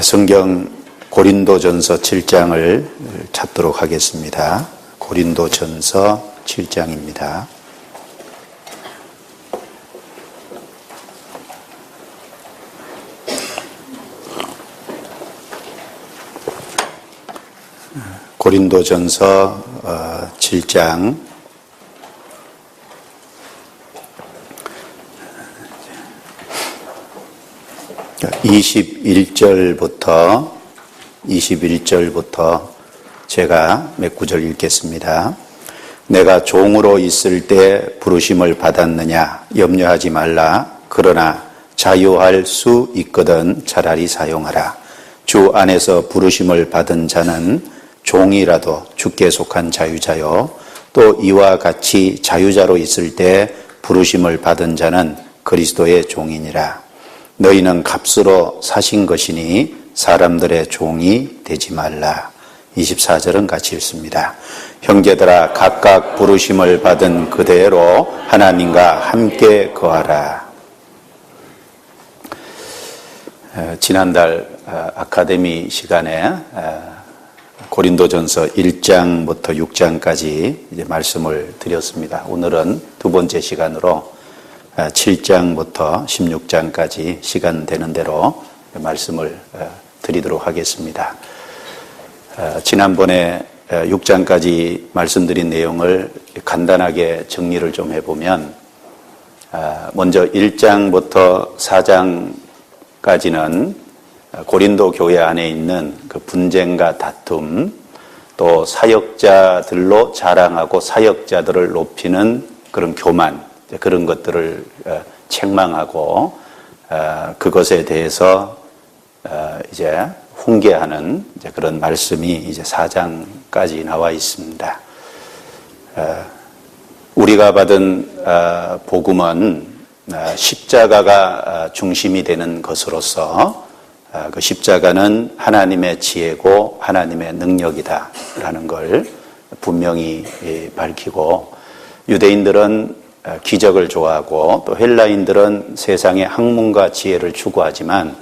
성경 고린도전서 7장을 찾도록 하겠습니다. 고린도전서 7장입니다. 고린도전서 7장 21절부터 제가 몇 구절 읽겠습니다. 내가 종으로 있을 때 부르심을 받았느냐 염려하지 말라. 그러나 자유할 수 있거든 차라리 사용하라. 주 안에서 부르심을 받은 자는 종이라도 주께 속한 자유자요, 또 이와 같이 자유자로 있을 때 부르심을 받은 자는 그리스도의 종이니라. 너희는 값으로 사신 것이니 사람들의 종이 되지 말라. 24절은 같이 읽습니다. 형제들아, 각각 부르심을 받은 그대로 하나님과 함께 거하라. 지난달 아카데미 시간에 고린도전서 1장부터 6장까지 이제 말씀을 드렸습니다. 오늘은 두 번째 시간으로 7장부터 16장까지 시간 되는 대로 말씀을 드리도록 하겠습니다. 지난번에 6장까지 말씀드린 내용을 간단하게 정리를 좀 해보면, 먼저 1장부터 4장까지는 고린도 교회 안에 있는 그 분쟁과 다툼, 또 사역자들로 자랑하고 사역자들을 높이는 그런 교만, 그런 것들을 책망하고 그것에 대해서 이제 훈계하는 이제 그런 말씀이 이제 4장까지 나와 있습니다. 우리가 받은 복음은 십자가가 중심이 되는 것으로서 그 십자가는 하나님의 지혜고 하나님의 능력이다라는 걸 분명히 밝히고, 유대인들은 기적을 좋아하고 또 헬라인들은 세상의 학문과 지혜를 추구하지만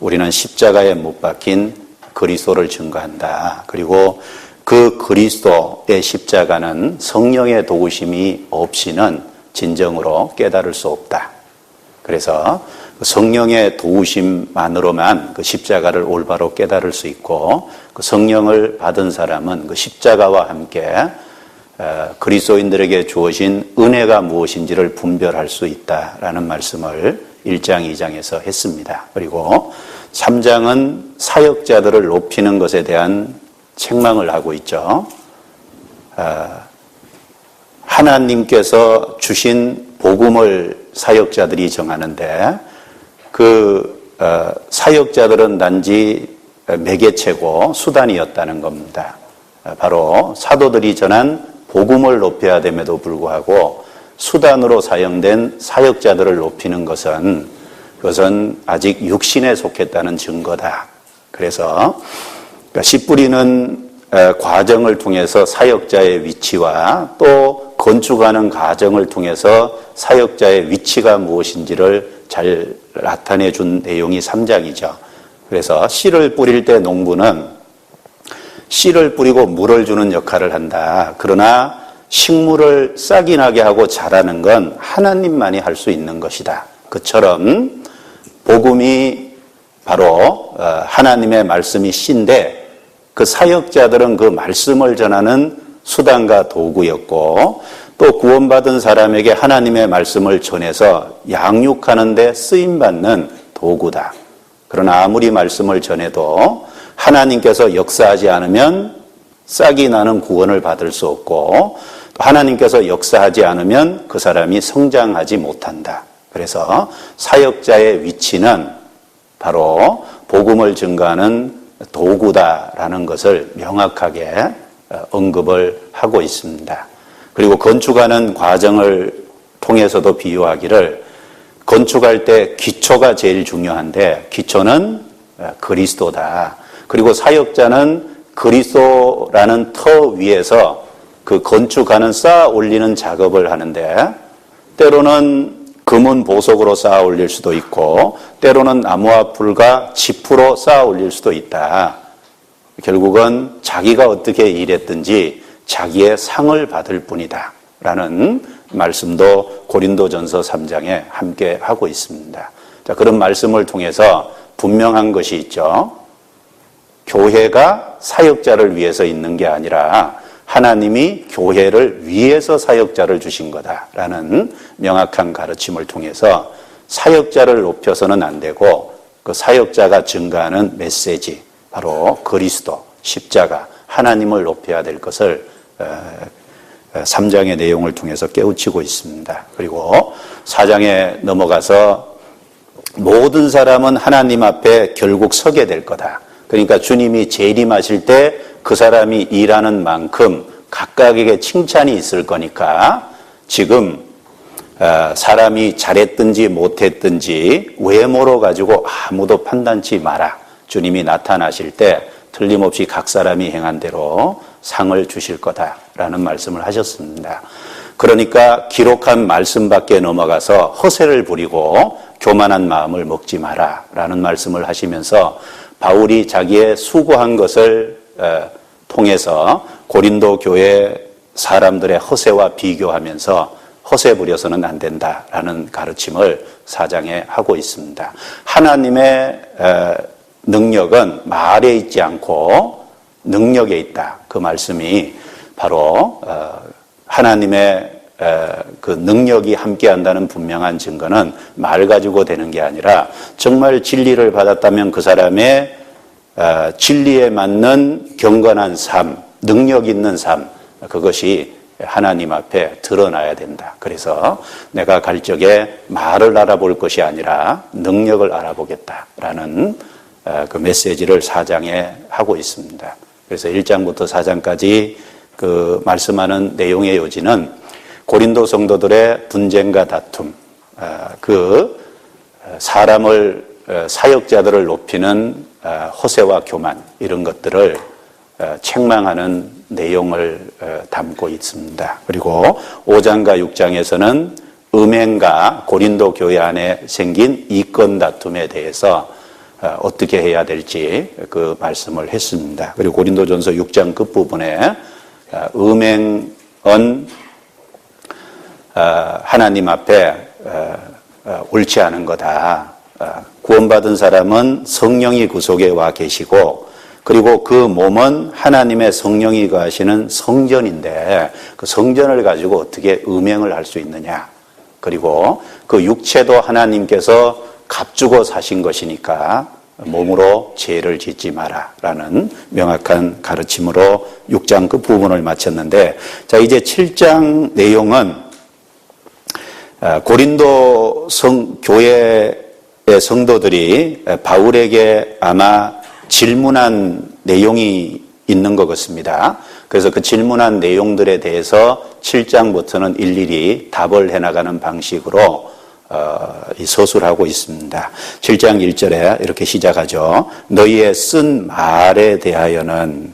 우리는 십자가에 못 박힌 그리스도를 증거한다. 그리고 그 그리스도의 십자가는 성령의 도우심이 없이는 진정으로 깨달을 수 없다. 그래서 성령의 도우심만으로만 그 십자가를 올바로 깨달을 수 있고, 그 성령을 받은 사람은 그 십자가와 함께 그리스도인들에게 주어진 은혜가 무엇인지를 분별할 수 있다라는 말씀을 1장, 2장에서 했습니다. 그리고 3장은 사역자들을 높이는 것에 대한 책망을 하고 있죠. 하나님께서 주신 복음을 사역자들이 정하는데 그 사역자들은 단지 매개체고 수단이었다는 겁니다. 바로 사도들이 전한 복음을 높여야 됨에도 불구하고 수단으로 사용된 사역자들을 높이는 것은 그것은 아직 육신에 속했다는 증거다. 그래서 씨 뿌리는 과정을 통해서 사역자의 위치와 또 건축하는 과정을 통해서 사역자의 위치가 무엇인지를 잘 나타내 준 내용이 3장이죠. 그래서 씨를 뿌릴 때 농부는 씨를 뿌리고 물을 주는 역할을 한다. 그러나 식물을 싹이 나게 하고 자라는 건 하나님만이 할 수 있는 것이다. 그처럼 복음이 바로 하나님의 말씀이 씨인데, 그 사역자들은 그 말씀을 전하는 수단과 도구였고, 또 구원받은 사람에게 하나님의 말씀을 전해서 양육하는 데 쓰임받는 도구다. 그러나 아무리 말씀을 전해도 하나님께서 역사하지 않으면 싹이 나는 구원을 받을 수 없고, 또 하나님께서 역사하지 않으면 그 사람이 성장하지 못한다. 그래서 사역자의 위치는 바로 복음을 증거하는 도구다라는 것을 명확하게 언급을 하고 있습니다. 그리고 건축하는 과정을 통해서도 비유하기를, 건축할 때 기초가 제일 중요한데 기초는 그리스도다. 그리고 사역자는 그리스도라는 터 위에서 그 건축하는 쌓아 올리는 작업을 하는데, 때로는 금은 보석으로 쌓아 올릴 수도 있고 때로는 나무와 풀과 지푸로 쌓아 올릴 수도 있다. 결국은 자기가 어떻게 일했든지 자기의 상을 받을 뿐이다 라는 말씀도 고린도전서 3장에 함께 하고 있습니다. 자, 그런 말씀을 통해서 분명한 것이 있죠. 교회가 사역자를 위해서 있는 게 아니라 하나님이 교회를 위해서 사역자를 주신 거다라는 명확한 가르침을 통해서 사역자를 높여서는 안 되고 그 사역자가 증가하는 메시지, 바로 그리스도, 십자가, 하나님을 높여야 될 것을 3장의 내용을 통해서 깨우치고 있습니다. 그리고 4장에 넘어가서 모든 사람은 하나님 앞에 결국 서게 될 거다. 그러니까 주님이 재림하실 때 그 사람이 일하는 만큼 각각에게 칭찬이 있을 거니까 지금 사람이 잘했든지 못했든지 외모로 가지고 아무도 판단치 마라. 주님이 나타나실 때 틀림없이 각 사람이 행한 대로 상을 주실 거다라는 말씀을 하셨습니다. 그러니까 기록한 말씀 밖에 넘어가서 허세를 부리고 교만한 마음을 먹지 마라라는 말씀을 하시면서 바울이 자기의 수고한 것을 통해서 고린도 교회 사람들의 허세와 비교하면서 허세 부려서는 안 된다라는 가르침을 4장에 하고 있습니다. 하나님의 능력은 말에 있지 않고 능력에 있다. 그 말씀이 바로 하나님의 그 능력이 함께한다는 분명한 증거는 말 가지고 되는 게 아니라 정말 진리를 받았다면 그 사람의 진리에 맞는 경건한 삶, 능력 있는 삶, 그것이 하나님 앞에 드러나야 된다. 그래서 내가 갈 적에 말을 알아볼 것이 아니라 능력을 알아보겠다라는 그 메시지를 4장에 하고 있습니다. 그래서 1장부터 4장까지 그 말씀하는 내용의 요지는 고린도 성도들의 분쟁과 다툼, 그 사람을 사역자들을 높이는 허세와 교만 이런 것들을 책망하는 내용을 담고 있습니다. 그리고 5장과 6장에서는 음행과 고린도 교회 안에 생긴 이권 다툼에 대해서 어떻게 해야 될지 그 말씀을 했습니다. 그리고 고린도전서 6장 끝부분에 음행은 하나님 앞에 옳지 않은 거다. 구원받은 사람은 성령이 그 속에 와 계시고 그리고 그 몸은 하나님의 성령이 거하시는 성전인데 그 성전을 가지고 어떻게 음행을 할 수 있느냐. 그리고 그 육체도 하나님께서 값주고 사신 것이니까 몸으로 죄를 짓지 마라라는 명확한 가르침으로 6장 끝부분을 마쳤는데, 자 이제 7장 내용은 고린도 교회의 성도들이 바울에게 아마 질문한 내용이 있는 것 같습니다. 그래서 그 질문한 내용들에 대해서 7장부터는 일일이 답을 해나가는 방식으로 서술하고 있습니다. 7장 1절에 이렇게 시작하죠. 너희의 쓴 말에 대하여는,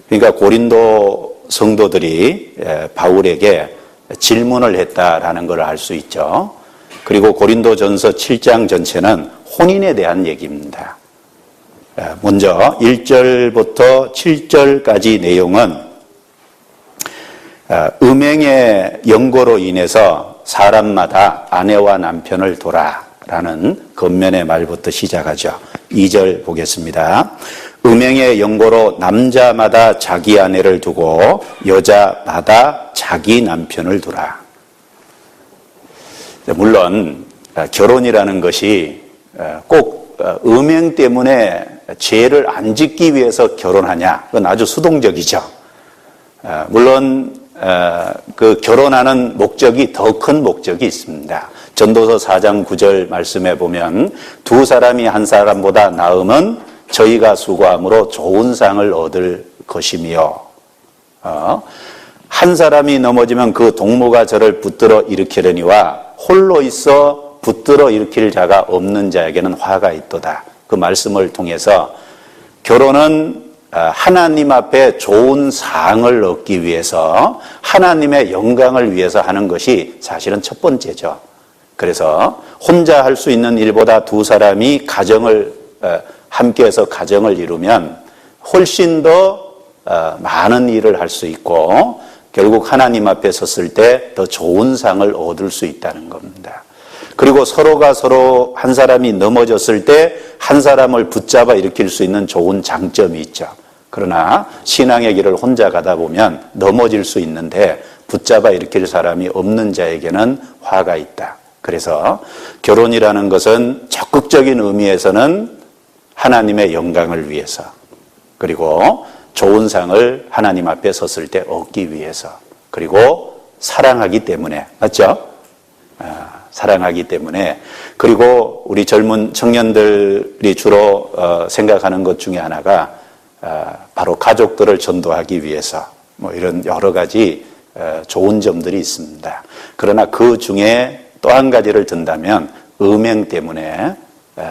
그러니까 고린도 성도들이 바울에게 질문을 했다라는 걸 알 수 있죠. 그리고 고린도전서 7장 전체는 혼인에 대한 얘기입니다. 먼저 1절부터 7절까지 내용은 음행의 연고로 인해서 사람마다 아내와 남편을 둬라라는 겉면의 말부터 시작하죠. 2절 보겠습니다. 음행의 연고로 남자마다 자기 아내를 두고 여자마다 자기 남편을 두라. 물론 결혼이라는 것이 꼭 음행 때문에 죄를 안 짓기 위해서 결혼하냐, 그건 아주 수동적이죠. 물론 그 결혼하는 목적이 더 큰 목적이 있습니다. 전도서 4장 9절 말씀에 보면 두 사람이 한 사람보다 나음은 저희가 수고함으로 좋은 상을 얻을 것이며, 한 사람이 넘어지면 그 동무가 저를 붙들어 일으키려니와 홀로 있어 붙들어 일으킬 자가 없는 자에게는 화가 있도다. 그 말씀을 통해서 결혼은 하나님 앞에 좋은 상을 얻기 위해서, 하나님의 영광을 위해서 하는 것이 사실은 첫 번째죠. 그래서 혼자 할 수 있는 일보다 두 사람이 함께해서 가정을 이루면 훨씬 더 많은 일을 할 수 있고 결국 하나님 앞에 섰을 때 더 좋은 상을 얻을 수 있다는 겁니다. 그리고 서로가 서로 한 사람이 넘어졌을 때 한 사람을 붙잡아 일으킬 수 있는 좋은 장점이 있죠. 그러나 신앙의 길을 혼자 가다 보면 넘어질 수 있는데 붙잡아 일으킬 사람이 없는 자에게는 화가 있다. 그래서 결혼이라는 것은 적극적인 의미에서는 하나님의 영광을 위해서, 그리고 좋은 상을 하나님 앞에 섰을 때 얻기 위해서, 그리고 사랑하기 때문에, 맞죠? 사랑하기 때문에, 그리고 우리 젊은 청년들이 주로 생각하는 것 중에 하나가 바로 가족들을 전도하기 위해서, 뭐 이런 여러 가지 좋은 점들이 있습니다. 그러나 그 중에 또 한 가지를 든다면 음행 때문에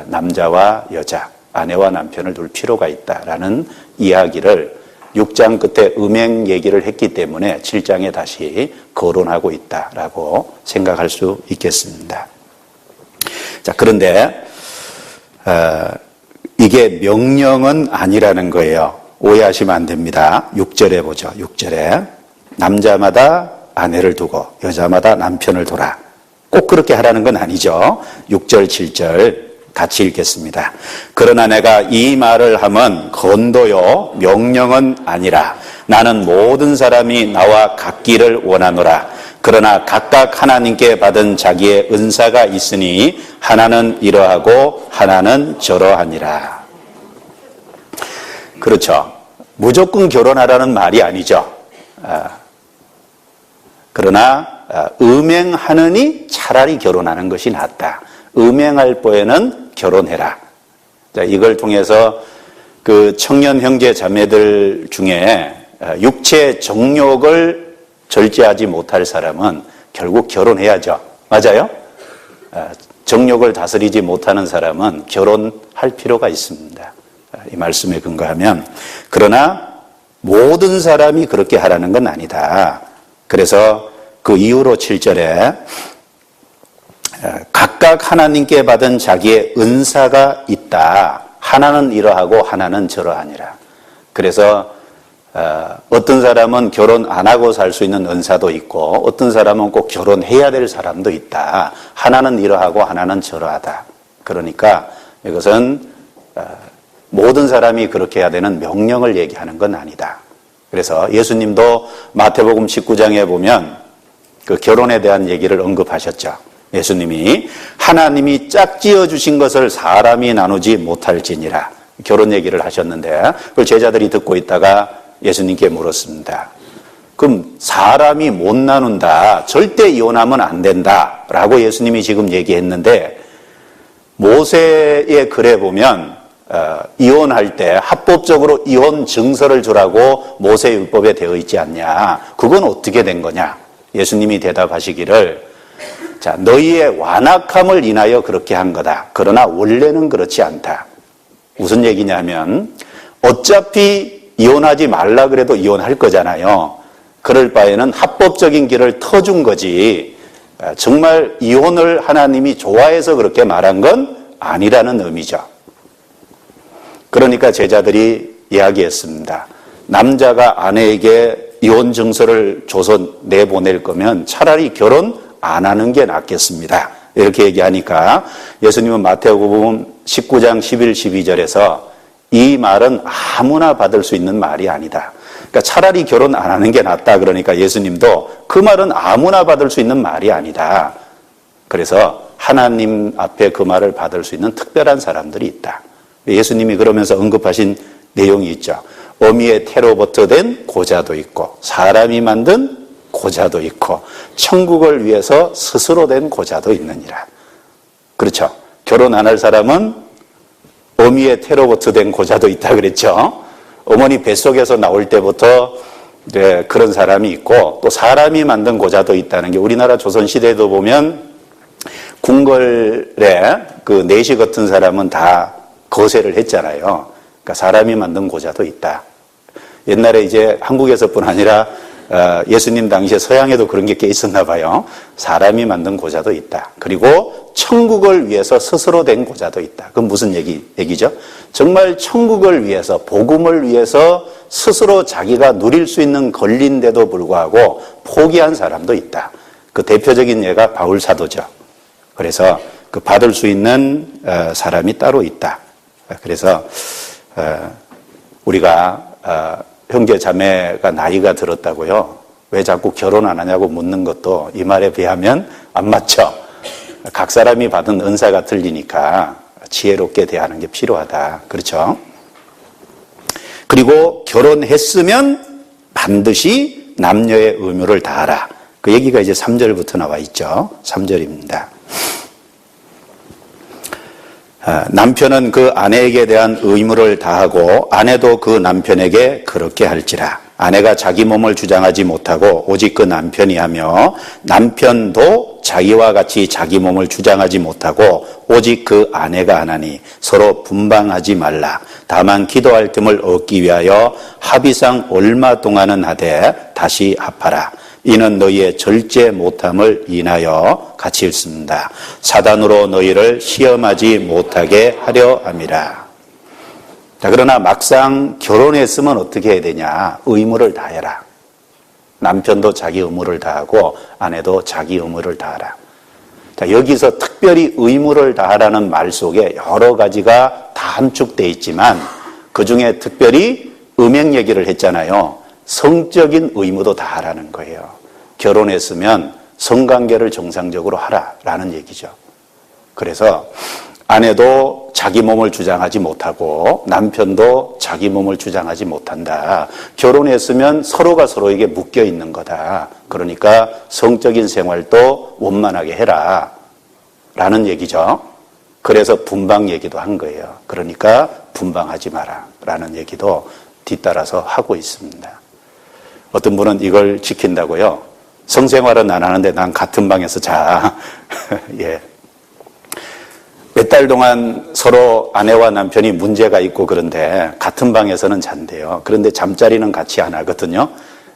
남자와 여자, 아내와 남편을 둘 필요가 있다라는 이야기를 6장 끝에 음행 얘기를 했기 때문에 7장에 다시 거론하고 있다라고 생각할 수 있겠습니다. 자, 그런데 이게 명령은 아니라는 거예요. 오해하시면 안 됩니다. 6절에 보죠. 6절에 남자마다 아내를 두고 여자마다 남편을 둬라. 꼭 그렇게 하라는 건 아니죠. 6절, 7절 같이 읽겠습니다. 그러나 내가 이 말을 하면 건도요 명령은 아니라 나는 모든 사람이 나와 같기를 원하노라. 그러나 각각 하나님께 받은 자기의 은사가 있으니 하나는 이러하고 하나는 저러하니라. 그렇죠. 무조건 결혼하라는 말이 아니죠. 그러나 음행하느니 차라리 결혼하는 것이 낫다. 음행할 바에는 결혼해라. 자, 이걸 통해서 그 청년 형제 자매들 중에 육체 정욕을 절제하지 못할 사람은 결국 결혼해야죠. 맞아요? 정욕을 다스리지 못하는 사람은 결혼할 필요가 있습니다. 이 말씀에 근거하면, 그러나 모든 사람이 그렇게 하라는 건 아니다. 그래서 그 이후로 7절에 각각 하나님께 받은 자기의 은사가 있다. 하나는 이러하고 하나는 저러하니라. 그래서 어떤 사람은 결혼 안 하고 살 수 있는 은사도 있고 어떤 사람은 꼭 결혼해야 될 사람도 있다. 하나는 이러하고 하나는 저러하다. 그러니까 이것은 모든 사람이 그렇게 해야 되는 명령을 얘기하는 건 아니다. 그래서 예수님도 마태복음 19장에 보면 그 결혼에 대한 얘기를 언급하셨죠. 예수님이 하나님이 짝지어 주신 것을 사람이 나누지 못할지니라. 결혼 얘기를 하셨는데 그걸 제자들이 듣고 있다가 예수님께 물었습니다. 그럼 사람이 못 나눈다, 절대 이혼하면 안 된다 라고 예수님이 지금 얘기했는데, 모세의 글에 보면 이혼할 때 합법적으로 이혼 증서를 주라고 모세율법에 되어 있지 않냐. 그건 어떻게 된 거냐. 예수님이 대답하시기를, 자, 너희의 완악함을 인하여 그렇게 한 거다. 그러나 원래는 그렇지 않다. 무슨 얘기냐면 어차피 이혼하지 말라 그래도 이혼할 거잖아요. 그럴 바에는 합법적인 길을 터준 거지, 정말 이혼을 하나님이 좋아해서 그렇게 말한 건 아니라는 의미죠. 그러니까 제자들이 이야기했습니다. 남자가 아내에게 이혼 증서를 줘서 내보낼 거면 차라리 결혼 안 하는 게 낫겠습니다. 이렇게 얘기하니까 예수님은 마태복음 19장 11, 12절에서 이 말은 아무나 받을 수 있는 말이 아니다. 그러니까 차라리 결혼 안 하는 게 낫다. 그러니까 예수님도 그 말은 아무나 받을 수 있는 말이 아니다. 그래서 하나님 앞에 그 말을 받을 수 있는 특별한 사람들이 있다. 예수님이 그러면서 언급하신 내용이 있죠. 어미의 태로부터 된 고자도 있고 사람이 만든 고자도 있고 천국을 위해서 스스로 된 고자도 있느니라. 그렇죠. 결혼 안 할 사람은 어미의 태로부터 된 고자도 있다 그랬죠. 어머니 뱃속에서 나올 때부터 그런 사람이 있고 또 사람이 만든 고자도 있다는 게, 우리나라 조선시대에도 보면 궁궐에 그 내시 같은 사람은 다 거세를 했잖아요. 그러니까 사람이 만든 고자도 있다. 옛날에 이제 한국에서뿐 아니라 예수님 당시에 서양에도 그런 게 꽤 있었나 봐요. 사람이 만든 고자도 있다. 그리고 천국을 위해서 스스로 된 고자도 있다. 그건 무슨 얘기죠? 정말 천국을 위해서, 복음을 위해서 스스로 자기가 누릴 수 있는 권리인데도 불구하고 포기한 사람도 있다. 그 대표적인 예가 바울 사도죠. 그래서 그 받을 수 있는 사람이 따로 있다. 그래서 우리가 형제 자매가 나이가 들었다고요, 왜 자꾸 결혼 안 하냐고 묻는 것도 이 말에 비하면 안 맞죠. 각 사람이 받은 은사가 틀리니까 지혜롭게 대하는 게 필요하다. 그렇죠? 그리고 결혼했으면 반드시 남녀의 의무를 다하라. 그 얘기가 이제 3절부터 나와 있죠. 3절입니다. 남편은 그 아내에게 대한 의무를 다하고 아내도 그 남편에게 그렇게 할지라. 아내가 자기 몸을 주장하지 못하고 오직 그 남편이 하며, 남편도 자기와 같이 자기 몸을 주장하지 못하고 오직 그 아내가 하나니 서로 분방하지 말라. 다만 기도할 틈을 얻기 위하여 합의상 얼마 동안은 하되 다시 합하라. 이는 너희의 절제 못함을 인하여 같이 읽습니다. 사단으로 너희를 시험하지 못하게 하려 함이라. 자, 그러나 막상 결혼했으면 어떻게 해야 되냐? 의무를 다해라. 남편도 자기 의무를 다하고 아내도 자기 의무를 다하라. 자, 여기서 특별히 의무를 다하라는 말 속에 여러 가지가 다 함축되어 있지만 그 중에 특별히 음행 얘기를 했잖아요. 성적인 의무도 다하라는 거예요. 결혼했으면 성관계를 정상적으로 하라라는 얘기죠. 그래서 아내도 자기 몸을 주장하지 못하고 남편도 자기 몸을 주장하지 못한다. 결혼했으면 서로가 서로에게 묶여 있는 거다. 그러니까 성적인 생활도 원만하게 해라 라는 얘기죠. 그래서 분방 얘기도 한 거예요. 그러니까 분방하지 마라 라는 얘기도 뒤따라서 하고 있습니다. 어떤 분은 이걸 지킨다고요, 성생활은 안 하는데 난 같은 방에서 자. 예. 몇 달 동안 서로 아내와 남편이 문제가 있고 그런데 같은 방에서는 잔대요. 그런데 잠자리는 같이 안 하거든요.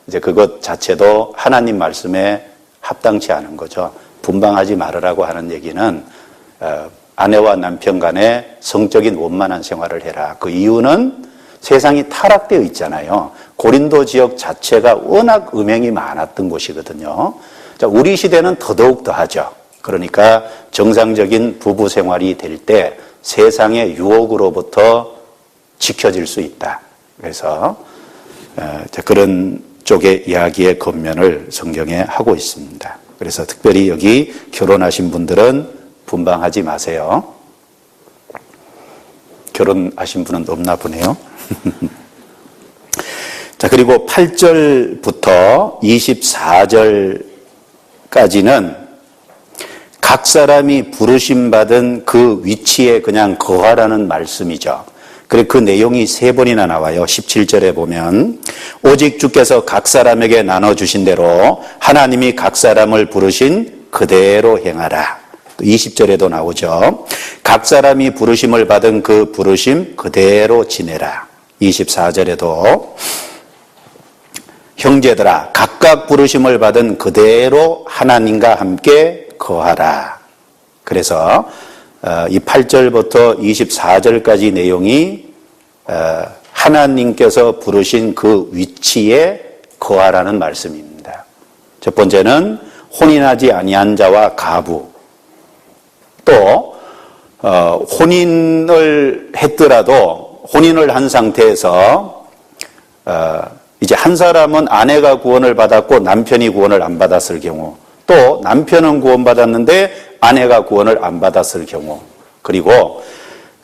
이제 그것 자체도 하나님 말씀에 합당치 않은 거죠. 분방하지 말으라고 하는 얘기는 아내와 남편 간에 성적인 원만한 생활을 해라. 그 이유는 세상이 타락되어 있잖아요. 고린도 지역 자체가 워낙 음행이 많았던 곳이거든요. 자, 우리 시대는 더더욱 더하죠. 그러니까 정상적인 부부 생활이 될 때 세상의 유혹으로부터 지켜질 수 있다. 그래서 그런 쪽의 이야기의 겉면을 성경에 하고 있습니다. 그래서 특별히 여기 결혼하신 분들은 분방하지 마세요. 결혼하신 분은 없나 보네요. 자, 그리고 8절부터 24절까지는 각 사람이 부르심 받은 그 위치에 그냥 거하라는 말씀이죠. 그리고 그 내용이 3번이나 나와요. 17절에 보면 오직 주께서 각 사람에게 나눠주신 대로 하나님이 각 사람을 부르신 그대로 행하라. 또 20절에도 나오죠. 각 사람이 부르심을 받은 그 부르심 그대로 지내라. 24절에도 형제들아 각각 부르심을 받은 그대로 하나님과 함께 거하라. 그래서 이 8절부터 24절까지 내용이 하나님께서 부르신 그 위치에 거하라는 말씀입니다. 첫 번째는 혼인하지 아니한 자와 가부, 또 혼인을 했더라도 혼인을 한 상태에서 이제 한 사람은 아내가 구원을 받았고 남편이 구원을 안 받았을 경우, 또 남편은 구원받았는데 아내가 구원을 안 받았을 경우, 그리고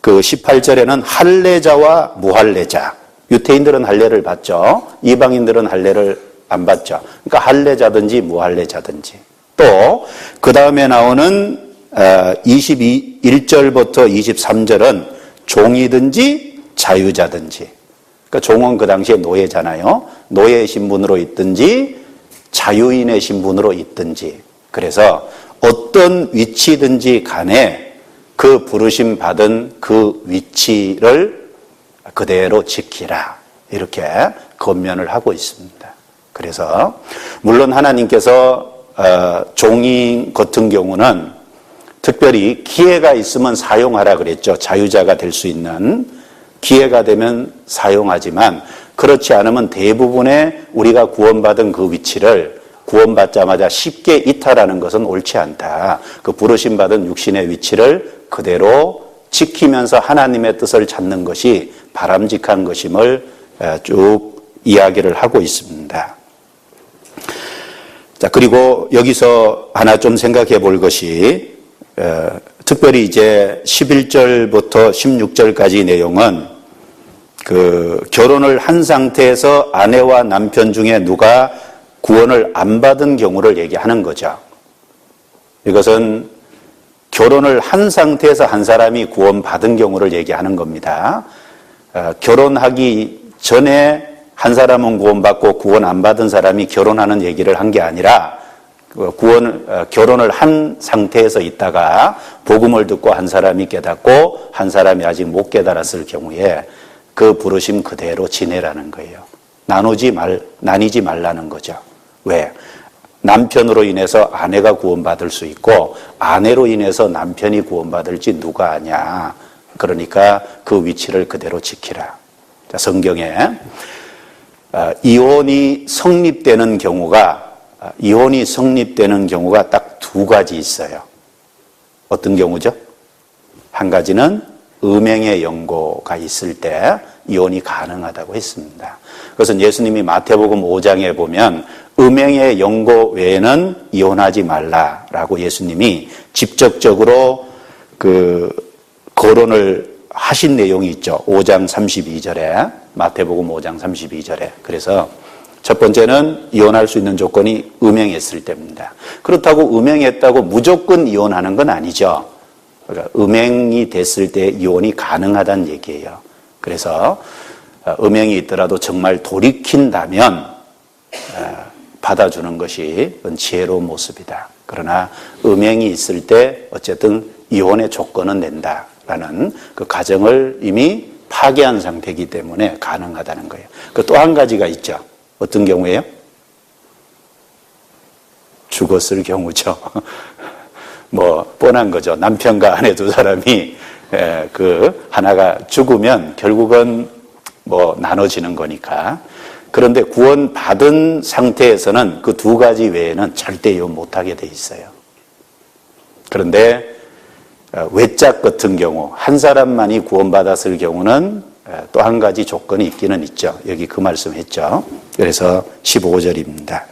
그 18절에는 할례자와 무할례자, 유태인들은 할례를 받죠. 이방인들은 할례를 안 받죠. 그러니까 할례자든지 무할례자든지. 또 그 다음에 나오는 21절부터 23절은 종이든지 자유자든지. 그러니까 종은 그 당시에 노예잖아요. 노예의 신분으로 있든지 자유인의 신분으로 있든지. 그래서 어떤 위치든지 간에 그 부르심 받은 그 위치를 그대로 지키라. 이렇게 권면을 하고 있습니다. 그래서 물론 하나님께서 종이 같은 경우는 특별히 기회가 있으면 사용하라 그랬죠. 자유자가 될 수 있는 기회가 되면 사용하지만 그렇지 않으면 대부분의 우리가 구원받은 그 위치를 구원받자마자 쉽게 이탈하는 것은 옳지 않다. 그 부르심 받은 육신의 위치를 그대로 지키면서 하나님의 뜻을 찾는 것이 바람직한 것임을 쭉 이야기를 하고 있습니다. 자, 그리고 여기서 하나 좀 생각해 볼 것이 특별히 이제 11절부터 16절까지 내용은 그 결혼을 한 상태에서 아내와 남편 중에 누가 구원을 안 받은 경우를 얘기하는 거죠. 이것은 결혼을 한 상태에서 한 사람이 구원받은 경우를 얘기하는 겁니다. 결혼하기 전에 한 사람은 구원받고 구원 안 받은 사람이 결혼하는 얘기를 한 게 아니라 결혼을 한 상태에서 있다가 복음을 듣고 한 사람이 깨닫고 한 사람이 아직 못 깨달았을 경우에 그 부르심 그대로 지내라는 거예요. 나뉘지 말라는 거죠. 왜? 남편으로 인해서 아내가 구원받을 수 있고 아내로 인해서 남편이 구원받을지 누가 아냐. 그러니까 그 위치를 그대로 지키라. 자, 성경에 이혼이 성립되는 경우가 딱 두 가지 있어요. 어떤 경우죠? 한 가지는 음행의 연고가 있을 때 이혼이 가능하다고 했습니다. 그것은 예수님이 마태복음 5장에 보면 음행의 연고 외에는 이혼하지 말라라고 예수님이 직접적으로 그 거론을 하신 내용이 있죠. 5장 32절에 마태복음 5장 32절에. 그래서 첫 번째는 이혼할 수 있는 조건이 음행했을 때입니다. 그렇다고 음행했다고 무조건 이혼하는 건 아니죠. 그러니까 음행이 됐을 때 이혼이 가능하다는 얘기예요. 그래서 음행이 있더라도 정말 돌이킨다면 받아주는 것이 지혜로운 모습이다. 그러나 음행이 있을 때 어쨌든 이혼의 조건은 낸다라는 그 가정을 이미 파괴한 상태이기 때문에 가능하다는 거예요. 그 또 한 가지가 있죠. 어떤 경우예요? 죽었을 경우죠. 뭐 뻔한 거죠. 남편과 아내 두 사람이 그 하나가 죽으면 결국은 뭐 나눠지는 거니까. 그런데 구원받은 상태에서는 그 두 가지 외에는 절대 이혼 못하게 돼 있어요. 그런데 외짝 같은 경우 한 사람만이 구원받았을 경우는 또 한 가지 조건이 있기는 있죠. 여기 그 말씀 했죠. 그래서 15절입니다.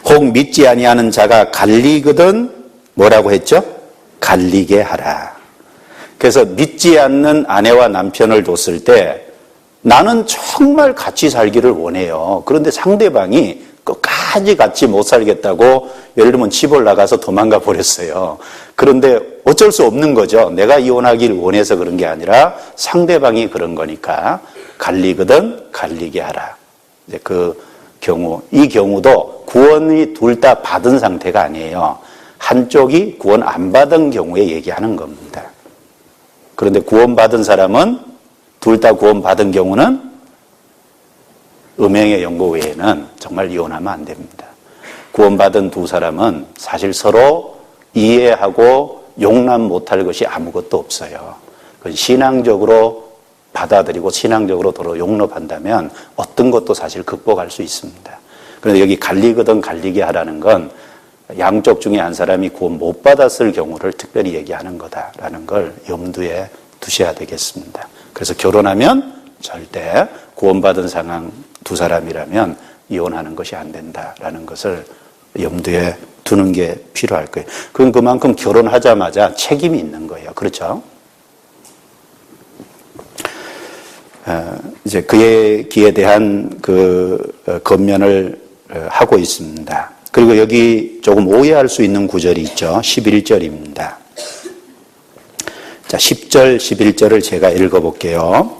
혹 믿지 아니하는 자가 갈리거든 뭐라고 했죠? 갈리게 하라. 그래서 믿지 않는 아내와 남편을 뒀을 때 나는 정말 같이 살기를 원해요. 그런데 상대방이 끝까지 같이 못 살겠다고 예를 들면 집을 나가서 도망가 버렸어요. 그런데 어쩔 수 없는 거죠. 내가 이혼하기를 원해서 그런 게 아니라 상대방이 그런 거니까 갈리거든 갈리게 하라. 이제 그 경우, 이 경우도 구원이 둘 다 받은 상태가 아니에요. 한쪽이 구원 안 받은 경우에 얘기하는 겁니다. 그런데 구원받은 사람은 둘 다 구원받은 경우는 음행의 연고 외에는 정말 이혼하면 안 됩니다. 구원받은 두 사람은 사실 서로 이해하고 용납 못할 것이 아무것도 없어요. 그건 신앙적으로 받아들이고 신앙적으로 서로 용납한다면 어떤 것도 사실 극복할 수 있습니다. 그런데 여기 갈리거든 갈리게 하라는 건 양쪽 중에 한 사람이 구원 못 받았을 경우를 특별히 얘기하는 거다라는 걸 염두에 두셔야 되겠습니다. 그래서 결혼하면 절대 구원받은 상황 두 사람이라면 이혼하는 것이 안 된다라는 것을 염두에 두는 게 필요할 거예요. 그건 그만큼 결혼하자마자 책임이 있는 거예요. 그렇죠? 이제 그 얘기에 대한 그 권면을 하고 있습니다. 그리고 여기 조금 오해할 수 있는 구절이 있죠. 11절입니다. 자, 10절, 11절을 제가 읽어볼게요.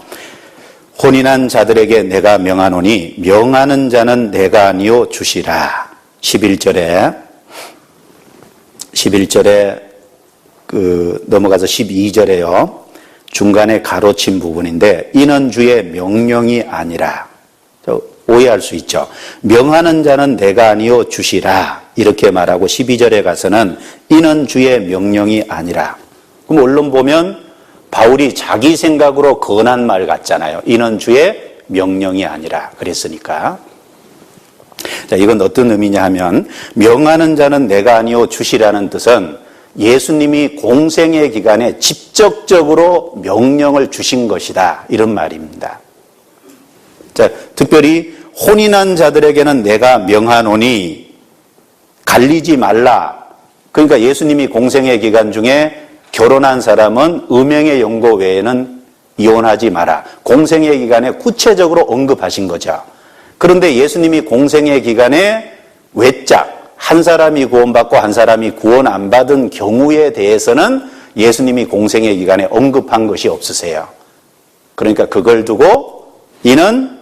혼인한 자들에게 내가 명하노니 명하는 자는 내가 아니요 주시라. 11절에 넘어가서 12절에요. 중간에 가로친 부분인데 이는 주의 명령이 아니라 오해할 수 있죠. 명하는 자는 내가 아니요 주시라 이렇게 말하고 12절에 가서는 이는 주의 명령이 아니라. 그럼 언론 보면 바울이 자기 생각으로 건한 말 같잖아요. 이는 주의 명령이 아니라 그랬으니까. 자, 이건 어떤 의미냐 하면 명하는 자는 내가 아니요 주시라는 뜻은 예수님이 공생의 기간에 직접적으로 명령을 주신 것이다 이런 말입니다. 자, 특별히 혼인한 자들에게는 내가 명하노니 갈리지 말라. 그러니까 예수님이 공생의 기간 중에 결혼한 사람은 음행의 연고 외에는 이혼하지 마라. 공생의 기간에 구체적으로 언급하신 거죠. 그런데 예수님이 공생의 기간에 외짝 한 사람이 구원받고 한 사람이 구원 안 받은 경우에 대해서는 예수님이 공생의 기간에 언급한 것이 없으세요. 그러니까 그걸 두고 이는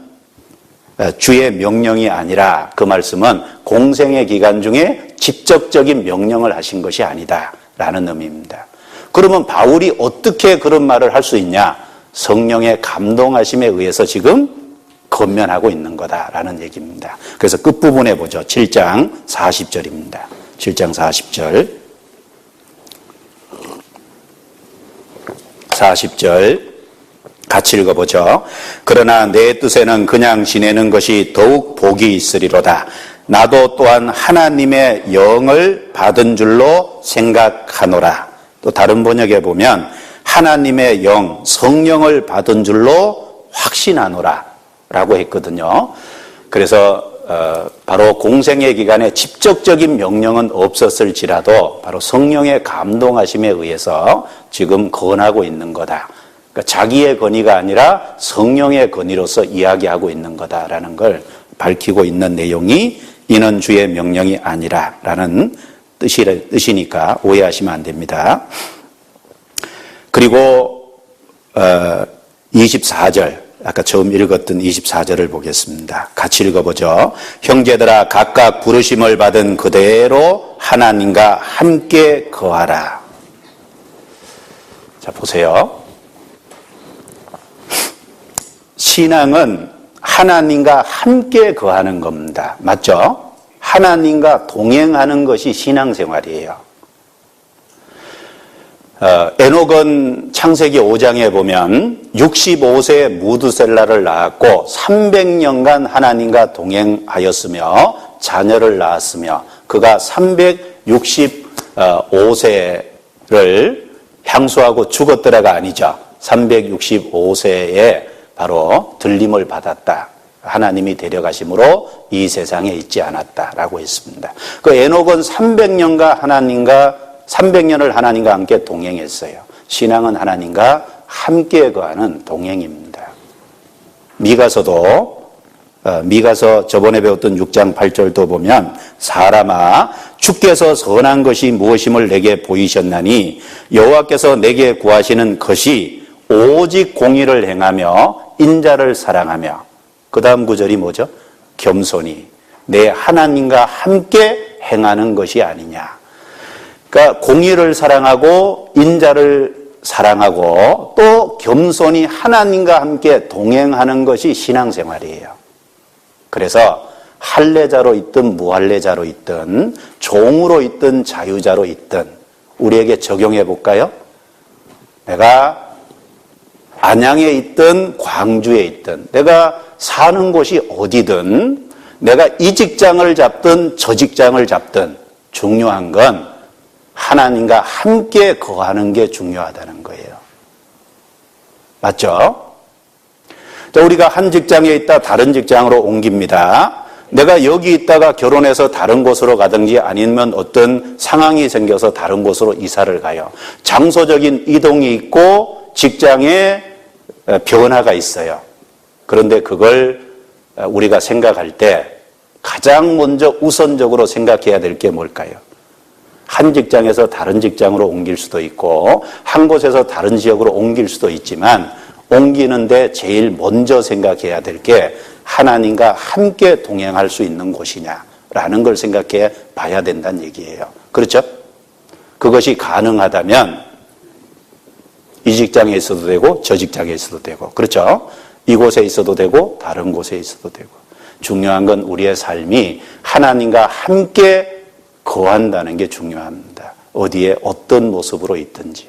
주의 명령이 아니라 그 말씀은 공생의 기간 중에 직접적인 명령을 하신 것이 아니다라는 의미입니다. 그러면 바울이 어떻게 그런 말을 할 수 있냐? 성령의 감동하심에 의해서 지금 건면하고 있는 거다라는 얘기입니다. 그래서 끝부분에 보죠. 7장 40절입니다. 7장 40절. 40절 같이 읽어보죠. 그러나 내 뜻에는 그냥 지내는 것이 더욱 복이 있으리로다. 나도 또한 하나님의 영을 받은 줄로 생각하노라. 또 다른 번역에 보면 하나님의 영, 성령을 받은 줄로 확신하노라 라고 했거든요. 그래서 바로 공생의 기간에 직접적인 명령은 없었을지라도 바로 성령의 감동하심에 의해서 지금 건하고 있는 거다. 그러니까 자기의 건의가 아니라 성령의 건의로서 이야기하고 있는 거다라는 걸 밝히고 있는 내용이 이는 주의 명령이 아니라라는 뜻이니까 오해하시면 안 됩니다. 그리고 24절, 아까 처음 읽었던 24절을 보겠습니다. 같이 읽어보죠. 형제들아 각각 부르심을 받은 그대로 하나님과 함께 거하라. 자, 보세요. 신앙은 하나님과 함께 거하는 겁니다. 맞죠? 하나님과 동행하는 것이 신앙생활이에요. 에녹은 창세기 5장에 보면 65세에 무드셀라를 낳았고 300년간 하나님과 동행하였으며 자녀를 낳았으며 그가 365세를 향수하고 죽었더라가 아니죠. 365세에 바로 들림을 받았다. 하나님이 데려가심으로 이 세상에 있지 않았다라고 했습니다. 그 에녹은 300년을 하나님과 함께 동행했어요. 신앙은 하나님과 함께 거하는 동행입니다. 미가서 저번에 배웠던 6장 8절도 보면 사람아 주께서 선한 것이 무엇임을 내게 보이셨나니 여호와께서 내게 구하시는 것이 오직 공의를 행하며 인자를 사랑하며 그 다음 구절이 뭐죠? 겸손히 내 하나님과 함께 행하는 것이 아니냐. 그러니까 공의를 사랑하고 인자를 사랑하고 또 겸손히 하나님과 함께 동행하는 것이 신앙생활이에요. 그래서 할례자로 있든 무할례자로 있든 종으로 있든 자유자로 있든 우리에게 적용해 볼까요? 내가 안양에 있든 광주에 있든 내가 사는 곳이 어디든 내가 이 직장을 잡든 저 직장을 잡든 중요한 건 하나님과 함께 거하는 게 중요하다는 거예요. 맞죠? 자, 우리가 한 직장에 있다 다른 직장으로 옮깁니다. 내가 여기 있다가 결혼해서 다른 곳으로 가든지 아니면 어떤 상황이 생겨서 다른 곳으로 이사를 가요. 장소적인 이동이 있고 직장에 변화가 있어요. 그런데 그걸 우리가 생각할 때 가장 먼저 우선적으로 생각해야 될 게 뭘까요? 한 직장에서 다른 직장으로 옮길 수도 있고 한 곳에서 다른 지역으로 옮길 수도 있지만 옮기는데 제일 먼저 생각해야 될 게 하나님과 함께 동행할 수 있는 곳이냐라는 걸 생각해 봐야 된다는 얘기예요. 그렇죠? 그것이 가능하다면 이 직장에 있어도 되고 저 직장에 있어도 되고 그렇죠? 이곳에 있어도 되고 다른 곳에 있어도 되고 중요한 건 우리의 삶이 하나님과 함께 거한다는 게 중요합니다. 어디에 어떤 모습으로 있든지.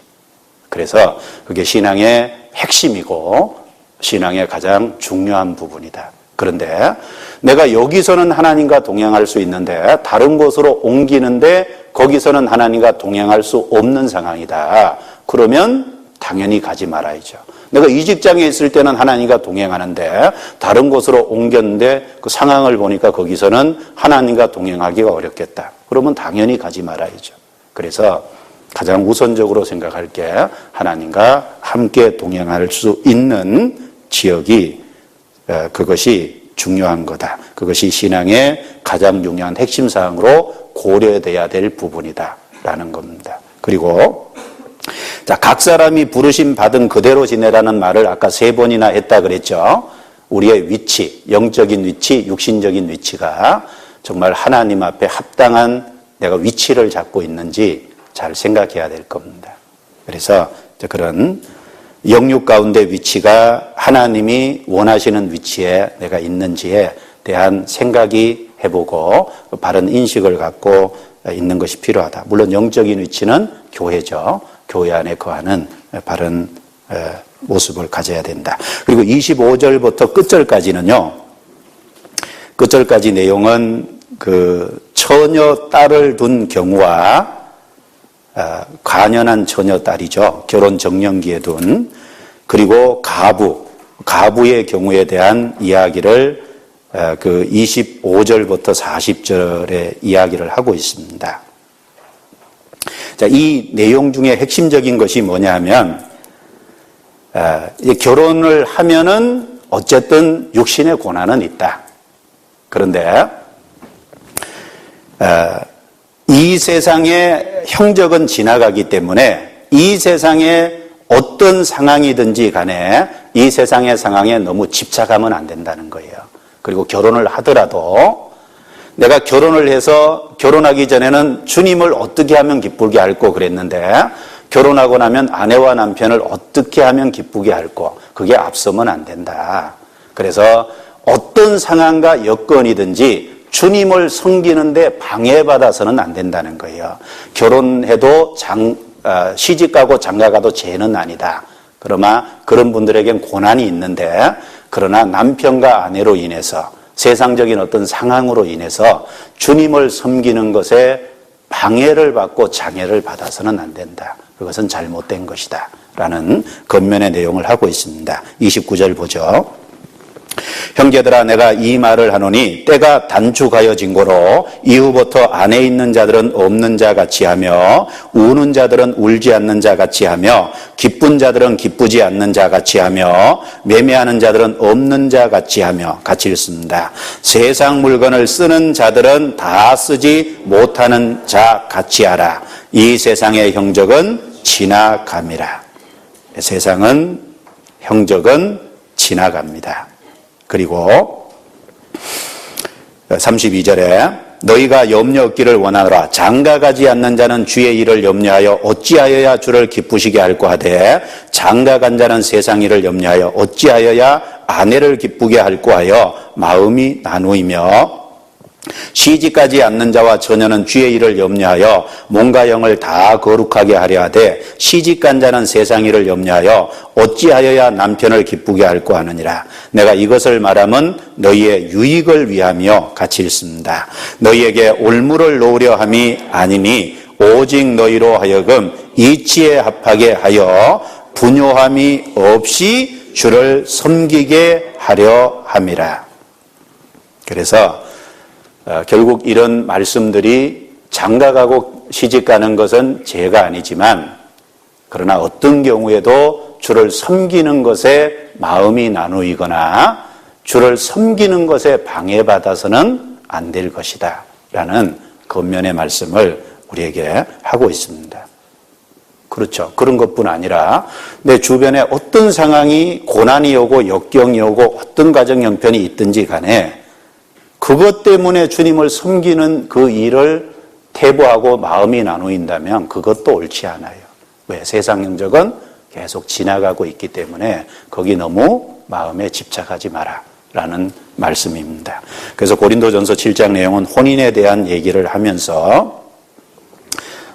그래서 그게 신앙의 핵심이고 신앙의 가장 중요한 부분이다. 그런데 내가 여기서는 하나님과 동행할 수 있는데 다른 곳으로 옮기는데 거기서는 하나님과 동행할 수 없는 상황이다. 그러면 당연히 가지 말아야죠. 내가 이 직장에 있을 때는 하나님과 동행하는데 다른 곳으로 옮겼는데 그 상황을 보니까 거기서는 하나님과 동행하기가 어렵겠다. 그러면 당연히 가지 말아야죠. 그래서 가장 우선적으로 생각할 게 하나님과 함께 동행할 수 있는 지역이 그것이 중요한 거다. 그것이 신앙의 가장 중요한 핵심 사항으로 고려돼야 될 부분이다라는 겁니다. 그리고 자, 각 사람이 부르심 받은 그대로 지내라는 말을 아까 3번이나 했다 그랬죠. 우리의 위치, 영적인 위치, 육신적인 위치가 정말 하나님 앞에 합당한 내가 위치를 잡고 있는지 잘 생각해야 될 겁니다. 그래서 그런 영육 가운데 위치가 하나님이 원하시는 위치에 내가 있는지에 대한 생각이 해보고 바른 인식을 갖고 있는 것이 필요하다. 물론 영적인 위치는 교회죠. 교회 안에 거하는 바른 모습을 가져야 된다. 그리고 25절부터 끝절까지는요. 끝절까지 내용은 그 처녀 딸을 둔 경우와 간연한 처녀 딸이죠. 결혼 정년기에 둔. 그리고 가부의 경우에 대한 이야기를 그 25절부터 40절의 이야기를 하고 있습니다. 자, 이 내용 중에 핵심적인 것이 뭐냐 하면, 결혼을 하면은 어쨌든 육신의 고난은 있다. 그런데, 이 세상의 형적은 지나가기 때문에 이 세상에 어떤 상황이든지 간에 이 세상의 상황에 너무 집착하면 안 된다는 거예요. 그리고 결혼을 하더라도 내가 결혼을 해서 결혼하기 전에는 주님을 어떻게 하면 기쁘게 할고 그랬는데 결혼하고 나면 아내와 남편을 어떻게 하면 기쁘게 할고 그게 앞서면 안 된다. 그래서 어떤 상황과 여건이든지 주님을 섬기는데 방해받아서는 안 된다는 거예요. 결혼해도 시집가고 장가가도 죄는 아니다. 그러나 그런 분들에겐 고난이 있는데 그러나 남편과 아내로 인해서 세상적인 어떤 상황으로 인해서 주님을 섬기는 것에 방해를 받고 장애를 받아서는 안 된다. 그것은 잘못된 것이다. 라는 겉면의 내용을 하고 있습니다. 29절 보죠. 형제들아 내가 이 말을 하노니 때가 단축하여진 고로 이후부터 안에 있는 자들은 없는 자 같이 하며 우는 자들은 울지 않는 자 같이 하며 기쁜 자들은 기쁘지 않는 자 같이 하며 매매하는 자들은 없는 자 같이 하며 같이 읽습니다. 세상 물건을 쓰는 자들은 다 쓰지 못하는 자 같이 하라. 이 세상의 형적은 지나갑니다. 세상은 형적은 지나갑니다. 그리고 32절에 너희가 염려 없기를 원하노라. 장가가지 않는 자는 주의 일을 염려하여 어찌하여야 주를 기쁘시게 할꼬 하되 장가간 자는 세상 일을 염려하여 어찌하여야 아내를 기쁘게 할꼬 하여 마음이 나누이며 시집가지 않는 자와 처녀는 주의 일을 염려하여 몸과 영을 다 거룩하게 하려 하되 시집간 자는 세상 일을 염려하여 어찌하여야 남편을 기쁘게 할꼬 하느니라. 내가 이것을 말하면 너희의 유익을 위하며 같이 읽습니다. 너희에게 올무를 놓으려 함이 아니니 오직 너희로 하여금 이치에 합하게 하여 분요함이 없이 주를 섬기게 하려 함이라. 그래서 결국 이런 말씀들이 장가가고 시집가는 것은 죄가 아니지만 그러나 어떤 경우에도 주를 섬기는 것에 마음이 나누이거나 주를 섬기는 것에 방해받아서는 안 될 것이다 라는 겉면의 말씀을 우리에게 하고 있습니다. 그렇죠. 그런 것뿐 아니라 내 주변에 어떤 상황이 고난이 오고 역경이 오고 어떤 가정 형편이 있든지 간에 그것 때문에 주님을 섬기는 그 일을 태보하고 마음이 나누인다면 그것도 옳지 않아요. 왜? 세상 영적은 계속 지나가고 있기 때문에 거기 너무 마음에 집착하지 마라 라는 말씀입니다. 그래서 고린도전서 7장 내용은 혼인에 대한 얘기를 하면서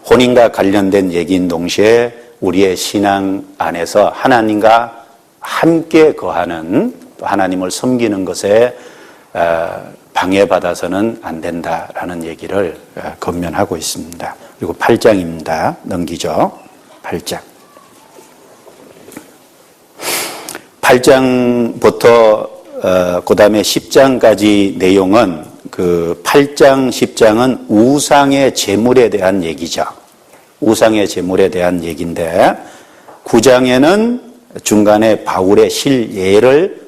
혼인과 관련된 얘기인 동시에 우리의 신앙 안에서 하나님과 함께 거하는, 또 하나님을 섬기는 것에 방해받아서는 안 된다라는 얘기를 권면하고 있습니다. 그리고 8장입니다. 넘기죠. 8장. 8장부터 그 다음에 10장까지 내용은 그 8장, 10장은 우상의 제물에 대한 얘기죠. 우상의 제물에 대한 얘기인데 9장에는 중간에 바울의 실예를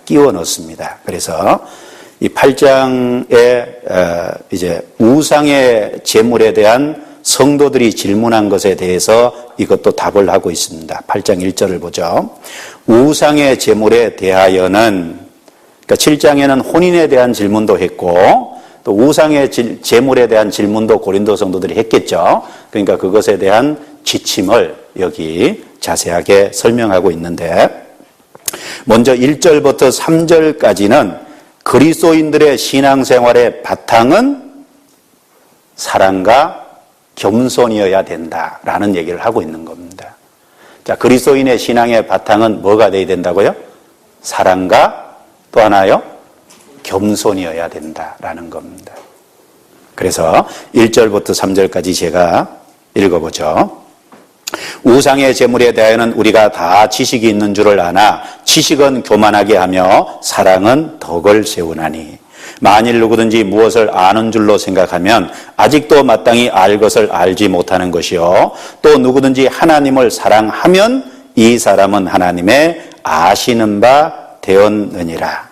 끼워 넣습니다. 그래서 이 8장에 이제 우상의 제물에 대한 성도들이 질문한 것에 대해서 이것도 답을 하고 있습니다. 8장 1절을 보죠. 우상의 제물에 대하여는, 그러니까 7장에는 혼인에 대한 질문도 했고 또 우상의 제물에 대한 질문도 고린도 성도들이 했겠죠. 그러니까 그것에 대한 지침을 여기 자세하게 설명하고 있는데, 먼저 1절부터 3절까지는 그리스도인들의 신앙생활의 바탕은 사랑과 겸손이어야 된다라는 얘기를 하고 있는 겁니다. 자, 그리스도인의 신앙의 바탕은 뭐가 되어야 된다고요? 사랑과 또 하나요? 겸손이어야 된다라는 겁니다. 그래서 1절부터 3절까지 제가 읽어보죠. 우상의 제물에 대하여는 우리가 다 지식이 있는 줄을 아나 지식은 교만하게 하며 사랑은 덕을 세우나니 만일 누구든지 무엇을 아는 줄로 생각하면 아직도 마땅히 알 것을 알지 못하는 것이요 또 누구든지 하나님을 사랑하면 이 사람은 하나님의 아시는 바 되었느니라.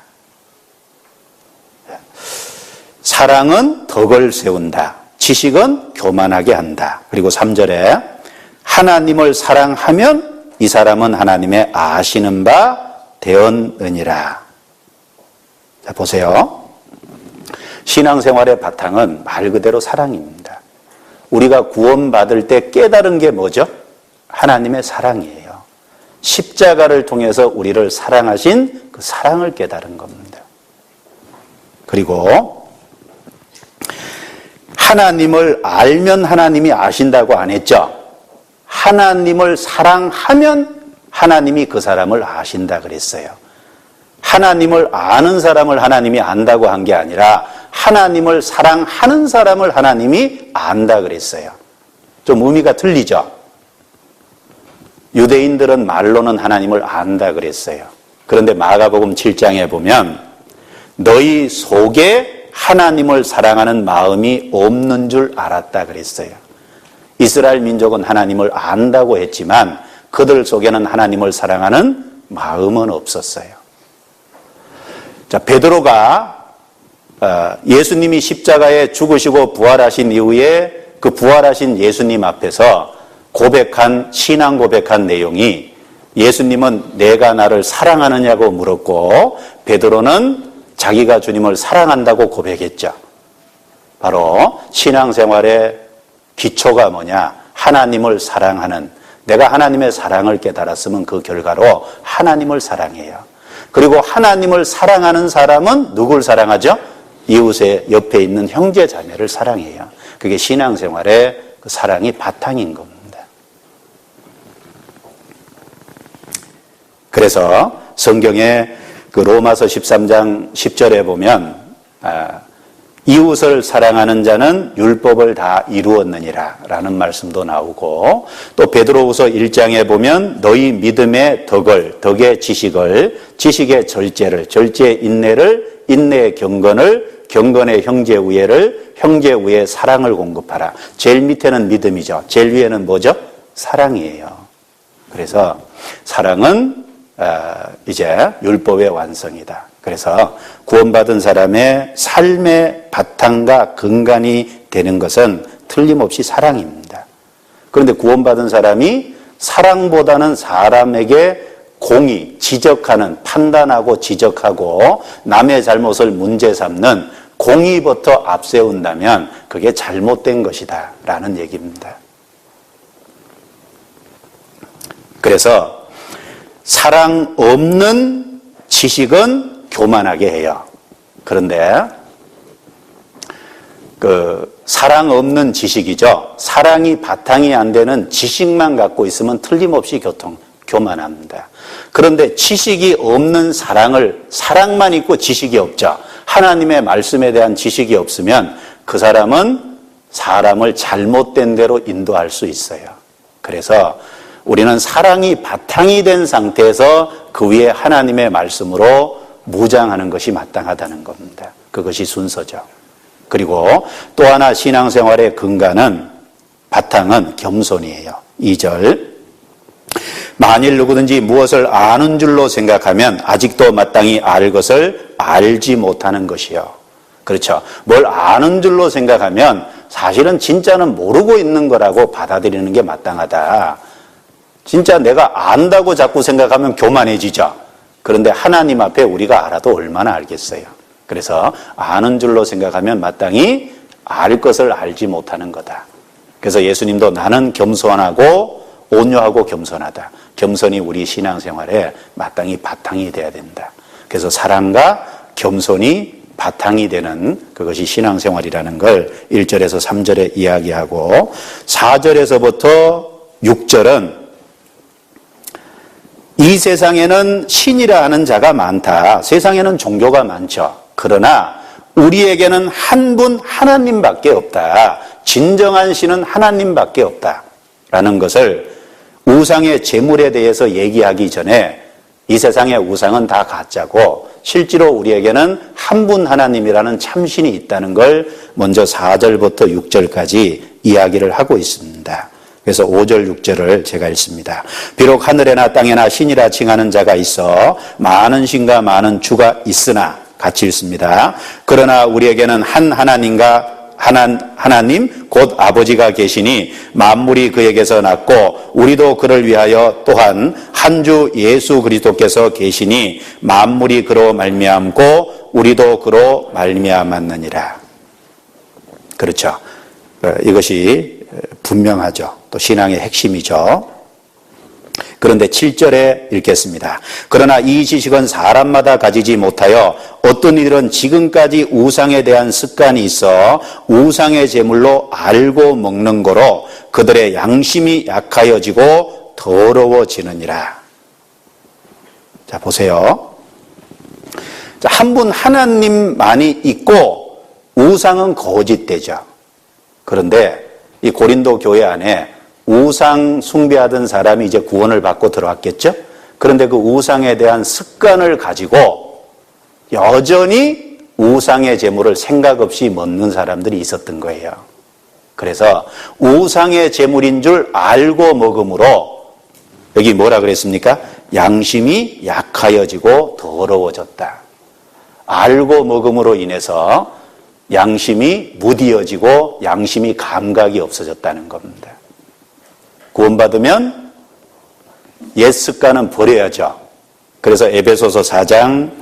사랑은 덕을 세운다. 지식은 교만하게 한다. 그리고 3절에 하나님을 사랑하면 이 사람은 하나님의 아시는 바 되었느니라. 자, 보세요. 신앙생활의 바탕은 말 그대로 사랑입니다. 우리가 구원받을 때 깨달은 게 뭐죠? 하나님의 사랑이에요. 십자가를 통해서 우리를 사랑하신 그 사랑을 깨달은 겁니다. 그리고 하나님을 알면 하나님이 아신다고 안 했죠? 하나님을 사랑하면 하나님이 그 사람을 아신다 그랬어요. 하나님을 아는 사람을 하나님이 안다고 한 게 아니라 하나님을 사랑하는 사람을 하나님이 안다 그랬어요. 좀 의미가 틀리죠? 유대인들은 말로는 하나님을 안다 그랬어요. 그런데 마가복음 7장에 보면 너희 속에 하나님을 사랑하는 마음이 없는 줄 알았다 그랬어요. 이스라엘 민족은 하나님을 안다고 했지만 그들 속에는 하나님을 사랑하는 마음은 없었어요. 자, 베드로가 예수님이 십자가에 죽으시고 부활하신 이후에 그 부활하신 예수님 앞에서 고백한, 신앙 고백한 내용이 예수님은 내가 나를 사랑하느냐고 물었고 베드로는 자기가 주님을 사랑한다고 고백했죠. 바로 신앙생활의 기초가 뭐냐? 하나님을 사랑하는, 내가 하나님의 사랑을 깨달았으면 그 결과로 하나님을 사랑해요. 그리고 하나님을 사랑하는 사람은 누굴 사랑하죠? 이웃의 옆에 있는 형제 자매를 사랑해요. 그게 신앙생활의 그 사랑이 바탕인 겁니다. 그래서 성경에 그 로마서 13장 10절에 보면 이웃을 사랑하는 자는 율법을 다 이루었느니라 라는 말씀도 나오고, 또 베드로후서 1장에 보면 너희 믿음의 덕을, 덕의 지식을, 지식의 절제를, 절제의 인내를, 인내의 경건을, 경건의 형제 우애를, 형제 우애의 사랑을 공급하라. 제일 밑에는 믿음이죠. 제일 위에는 뭐죠? 사랑이에요. 그래서 사랑은 이제 율법의 완성이다. 그래서 구원받은 사람의 삶의 바탕과 근간이 되는 것은 틀림없이 사랑입니다. 그런데 구원받은 사람이 사랑보다는 사람에게 공의, 지적하는, 판단하고 지적하고 남의 잘못을 문제 삼는 공의부터 앞세운다면 그게 잘못된 것이다 라는 얘기입니다. 그래서 사랑 없는 지식은 교만하게 해요. 그런데 사랑 없는 지식이죠. 사랑이 바탕이 안 되는 지식만 갖고 있으면 틀림없이 교만합니다. 그런데 지식이 없는 사랑만 있고 지식이 없죠. 하나님의 말씀에 대한 지식이 없으면 그 사람은 사람을 잘못된 대로 인도할 수 있어요. 그래서 우리는 사랑이 바탕이 된 상태에서 그 위에 하나님의 말씀으로 무장하는 것이 마땅하다는 겁니다. 그것이 순서죠. 그리고 또 하나 신앙생활의 바탕은 겸손이에요. 2절. 만일 누구든지 무엇을 아는 줄로 생각하면 아직도 마땅히 알 것을 알지 못하는 것이요. 그렇죠. 뭘 아는 줄로 생각하면 사실은 진짜는 모르고 있는 거라고 받아들이는 게 마땅하다. 진짜 내가 안다고 자꾸 생각하면 교만해지죠. 그런데 하나님 앞에 우리가 알아도 얼마나 알겠어요. 그래서 아는 줄로 생각하면 마땅히 알 것을 알지 못하는 거다. 그래서 예수님도 나는 겸손하고 온유하고 겸손하다. 겸손이 우리 신앙생활에 마땅히 바탕이 돼야 된다. 그래서 사랑과 겸손이 바탕이 되는 그것이 신앙생활이라는 걸 1절에서 3절에 이야기하고 4절에서부터 6절은 이 세상에는 신이라 하는 자가 많다. 세상에는 종교가 많죠. 그러나 우리에게는 한 분 하나님밖에 없다. 진정한 신은 하나님밖에 없다. 라는 것을 우상의 제물에 대해서 얘기하기 전에 이 세상의 우상은 다 가짜고 실제로 우리에게는 한 분 하나님이라는 참신이 있다는 걸 먼저 4절부터 6절까지 이야기를 하고 있습니다. 그래서 5절, 6절을 제가 읽습니다. 비록 하늘에나 땅에나 신이라 칭하는 자가 있어 많은 신과 많은 주가 있으나 같이 읽습니다. 그러나 우리에게는 한 하나님 곧 아버지가 계시니 만물이 그에게서 났고 우리도 그를 위하여 또한 한 주 예수 그리스도께서 계시니 만물이 그로 말미암고 우리도 그로 말미암았느니라. 그렇죠. 이것이 분명하죠. 또 신앙의 핵심이죠. 그런데 7절에 읽겠습니다. 그러나 이 지식은 사람마다 가지지 못하여 어떤 이들은 지금까지 우상에 대한 습관이 있어 우상의 제물로 알고 먹는 거로 그들의 양심이 약하여지고 더러워지느니라. 자, 보세요. 한 분 하나님만이 있고 우상은 거짓되죠. 그런데 이 고린도 교회 안에 우상 숭배하던 사람이 이제 구원을 받고 들어왔겠죠? 그런데 그 우상에 대한 습관을 가지고 여전히 우상의 제물을 생각 없이 먹는 사람들이 있었던 거예요. 그래서 우상의 제물인 줄 알고 먹음으로 여기 뭐라 그랬습니까? 양심이 약하여지고 더러워졌다. 알고 먹음으로 인해서 양심이 무디어지고 양심이 감각이 없어졌다는 겁니다. 구원받으면 옛 습관은 버려야죠. 그래서 에베소서 4장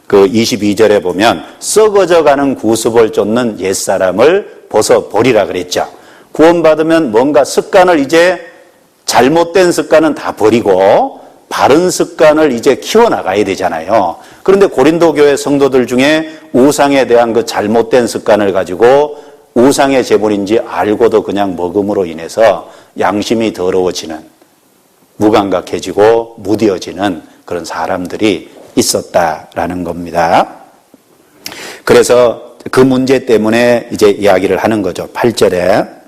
22절에 보면 썩어져 가는 구습을 쫓는 옛사람을 벗어버리라 그랬죠. 구원받으면 뭔가 습관을 이제 잘못된 습관은 다 버리고 바른 습관을 이제 키워나가야 되잖아요. 그런데 고린도 교회 성도들 중에 우상에 대한 그 잘못된 습관을 가지고 우상의 제물인지 알고도 그냥 먹음으로 인해서 양심이 더러워지는, 무감각해지고 무디어지는 그런 사람들이 있었다라는 겁니다. 그래서 그 문제 때문에 이제 이야기를 하는 거죠. 8절에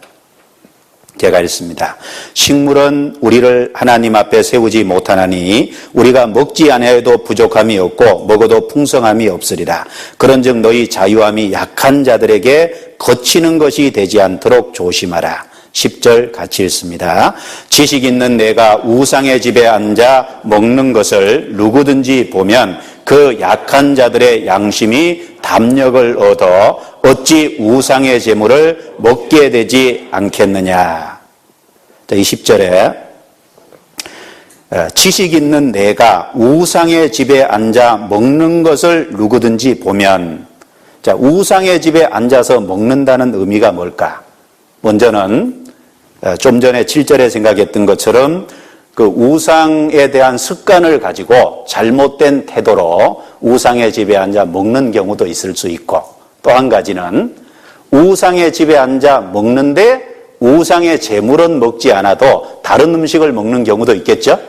제가 읽습니다. 식물은 우리를 하나님 앞에 세우지 못하나니 우리가 먹지 아니하여도 부족함이 없고 먹어도 풍성함이 없으리라. 그런즉 너희 자유함이 약한 자들에게 거치는 것이 되지 않도록 조심하라. 10절 같이 읽습니다. 지식 있는 내가 우상의 집에 앉아 먹는 것을 누구든지 보면 그 약한 자들의 양심이 담력을 얻어 어찌 우상의 제물을 먹게 되지 않겠느냐. 자, 이 10절에 지식 있는 내가 우상의 집에 앉아 먹는 것을 누구든지 보면, 자, 우상의 집에 앉아서 먹는다는 의미가 뭘까? 먼저는 좀 전에 7절에 생각했던 것처럼 그 우상에 대한 습관을 가지고 잘못된 태도로 우상의 집에 앉아 먹는 경우도 있을 수 있고, 또 한 가지는 우상의 집에 앉아 먹는데 우상의 제물은 먹지 않아도 다른 음식을 먹는 경우도 있겠죠?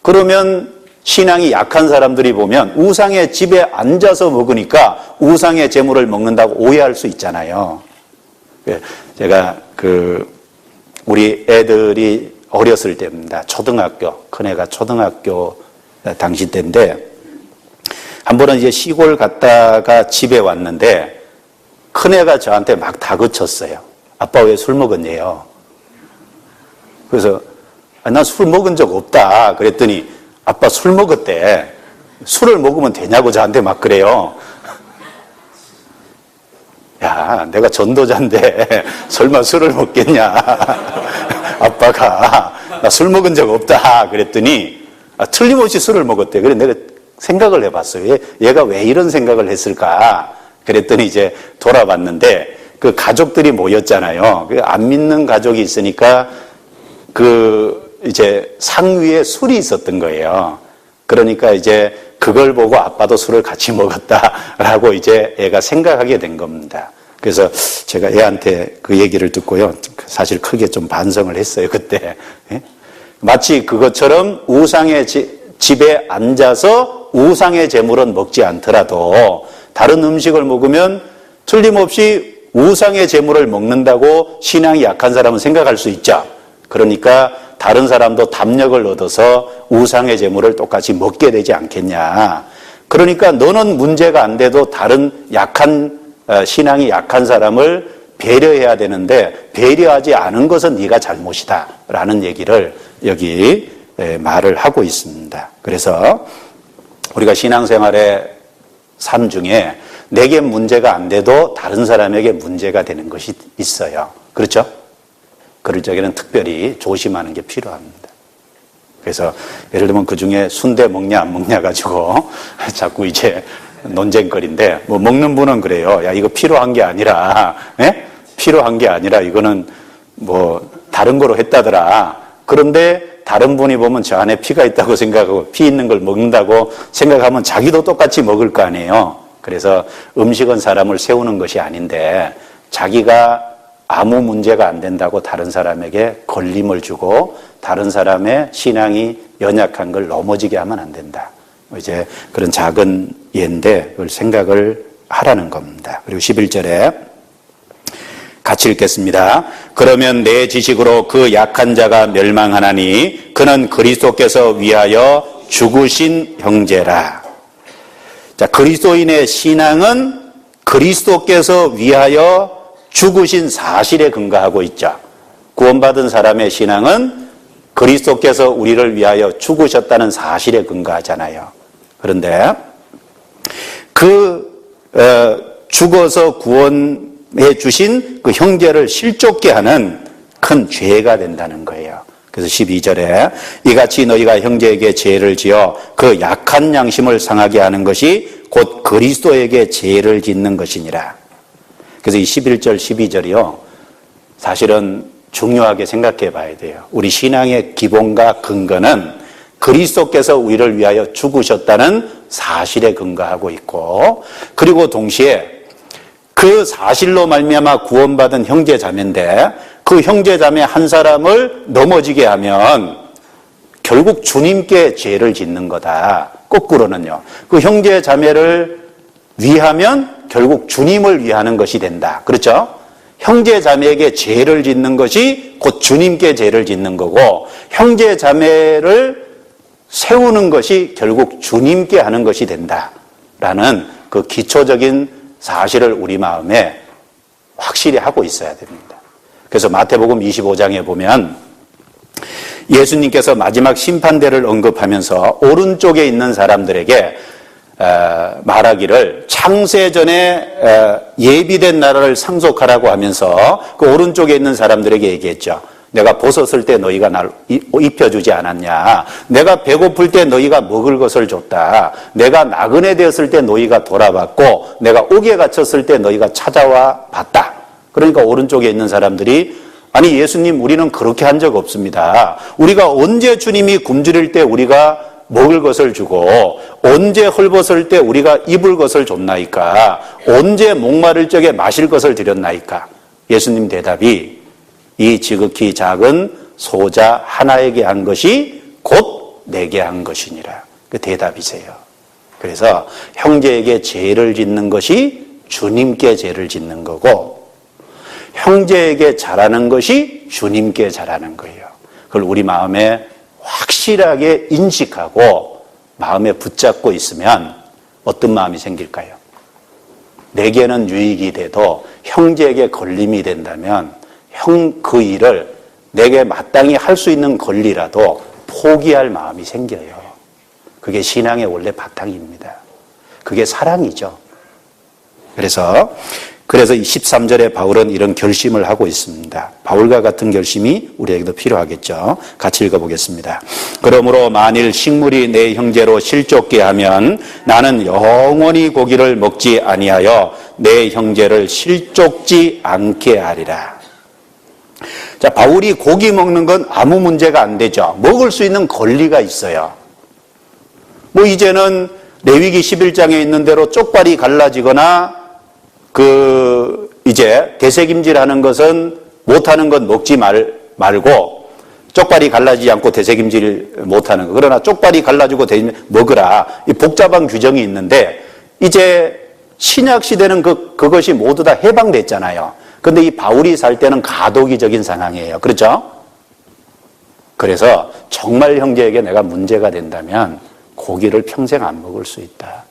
그러면 신앙이 약한 사람들이 보면 우상의 집에 앉아서 먹으니까 우상의 제물을 먹는다고 오해할 수 있잖아요. 제가 우리 애들이 어렸을 때입니다. 초등학교, 큰애가 초등학교 당시 때인데, 한 번은 이제 시골 갔다가 집에 왔는데, 큰애가 저한테 막 다그쳤어요. 아빠 왜 술 먹었냐요? 그래서, 난 술 먹은 적 없다. 그랬더니, 아빠 술 먹었대. 술을 먹으면 되냐고 저한테 막 그래요. 야, 내가 전도자인데 설마 술을 먹겠냐. 아빠가 나 술 먹은 적 없다 그랬더니 틀림없이 술을 먹었대. 그래 내가 생각을 해봤어요. 얘가 왜 이런 생각을 했을까. 그랬더니 이제 돌아봤는데 그 가족들이 모였잖아요. 안 믿는 가족이 있으니까 이제 상 위에 술이 있었던 거예요. 그러니까 이제 그걸 보고 아빠도 술을 같이 먹었다라고 이제 애가 생각하게 된 겁니다. 그래서 제가 애한테 그 얘기를 듣고요. 사실 크게 좀 반성을 했어요, 그때. 마치 그것처럼 우상의 집에 앉아서 우상의 제물은 먹지 않더라도 다른 음식을 먹으면 틀림없이 우상의 제물을 먹는다고 신앙이 약한 사람은 생각할 수 있죠. 그러니까 다른 사람도 담력을 얻어서 우상의 제물을 똑같이 먹게 되지 않겠냐. 그러니까 너는 문제가 안 돼도 다른 신앙이 약한 사람을 배려해야 되는데 배려하지 않은 것은 네가 잘못이다 라는 얘기를 여기 말을 하고 있습니다. 그래서 우리가 신앙생활의 삶 중에 내게 문제가 안 돼도 다른 사람에게 문제가 되는 것이 있어요. 그렇죠? 그럴 적에는 특별히 조심하는 게 필요합니다. 그래서 예를 들면 그 중에 순대 먹냐 안 먹냐 가지고 자꾸 이제 논쟁거리인데, 뭐 먹는 분은 그래요. 야, 이거 필요한 게 아니라, 필요한 게 아니라 이거는 뭐 다른 거로 했다더라. 그런데 다른 분이 보면 저 안에 피가 있다고 생각하고 피 있는 걸 먹는다고 생각하면 자기도 똑같이 먹을 거 아니에요. 그래서 음식은 사람을 세우는 것이 아닌데 자기가 아무 문제가 안 된다고 다른 사람에게 걸림을 주고 다른 사람의 신앙이 연약한 걸 넘어지게 하면 안 된다. 이제 그런 작은 예인데 그걸 생각을 하라는 겁니다. 그리고 11절에 같이 읽겠습니다. 그러면 내 지식으로 그 약한 자가 멸망하나니 그는 그리스도께서 위하여 죽으신 형제라. 자, 그리스도인의 신앙은 그리스도께서 위하여 죽으신 사실에 근거하고 있죠. 구원받은 사람의 신앙은 그리스도께서 우리를 위하여 죽으셨다는 사실에 근거하잖아요. 그런데 죽어서 구원해 주신 그 형제를 실족케 하는 큰 죄가 된다는 거예요. 그래서 12절에 이같이 너희가 형제에게 죄를 지어 그 약한 양심을 상하게 하는 것이 곧 그리스도에게 죄를 짓는 것이니라. 그래서 이 11절, 12절이요. 사실은 중요하게 생각해 봐야 돼요. 우리 신앙의 기본과 근거는 그리스도께서 우리를 위하여 죽으셨다는 사실에 근거하고 있고, 그리고 동시에 그 사실로 말미암아 구원받은 형제 자매인데 그 형제 자매 한 사람을 넘어지게 하면 결국 주님께 죄를 짓는 거다. 거꾸로는요. 그 형제 자매를 위하면 결국 주님을 위하는 것이 된다. 그렇죠? 형제 자매에게 죄를 짓는 것이 곧 주님께 죄를 짓는 거고, 형제 자매를 세우는 것이 결국 주님께 하는 것이 된다라는 그 기초적인 사실을 우리 마음에 확실히 하고 있어야 됩니다. 그래서 마태복음 25장에 보면 예수님께서 마지막 심판대를 언급하면서 오른쪽에 있는 사람들에게 말하기를 창세전에 예비된 나라를 상속하라고 하면서 그 오른쪽에 있는 사람들에게 얘기했죠. 내가 벗었을 때 너희가 날 입혀주지 않았냐. 내가 배고플 때 너희가 먹을 것을 줬다. 내가 나그네 되었을 때 너희가 돌아봤고 내가 옥에 갇혔을 때 너희가 찾아와 봤다. 그러니까 오른쪽에 있는 사람들이 아니 예수님 우리는 그렇게 한 적 없습니다. 우리가 언제 주님이 굶주릴 때 우리가 먹을 것을 주고 언제 헐벗을 때 우리가 입을 것을 줬나이까? 언제 목마를 적에 마실 것을 드렸나이까? 예수님 대답이 이 지극히 작은 소자 하나에게 한 것이 곧 내게 한 것이니라. 그 대답이세요. 그래서 형제에게 죄를 짓는 것이 주님께 죄를 짓는 거고 형제에게 잘하는 것이 주님께 잘하는 거예요. 그걸 우리 마음에 확실하게 인식하고 마음에 붙잡고 있으면 어떤 마음이 생길까요? 내게는 유익이 돼도 형제에게 걸림이 된다면 그 일을 내게 마땅히 할 수 있는 권리라도 포기할 마음이 생겨요. 그게 신앙의 원래 바탕입니다. 그게 사랑이죠. 그래서 이 13절에 바울은 이런 결심을 하고 있습니다. 바울과 같은 결심이 우리에게도 필요하겠죠. 같이 읽어보겠습니다. 그러므로 만일 식물이 내 형제로 실족게 하면 나는 영원히 고기를 먹지 아니하여 내 형제를 실족지 않게 하리라. 자, 바울이 고기 먹는 건 아무 문제가 안 되죠. 먹을 수 있는 권리가 있어요. 뭐 이제는 레위기 11장에 있는 대로 쪽발이 갈라지거나 이제 되새김질하는 것은 못하는 건 먹지 말고 쪽발이 갈라지지 않고 되새김질 못하는 거. 그러나 쪽발이 갈라지고 먹으라. 이 복잡한 규정이 있는데 이제 신약 시대는 그것이 모두 다 해방됐잖아요. 근데 이 바울이 살 때는 가도기적인 상황이에요. 그렇죠? 그래서 정말 형제에게 내가 문제가 된다면 고기를 평생 안 먹을 수 있다.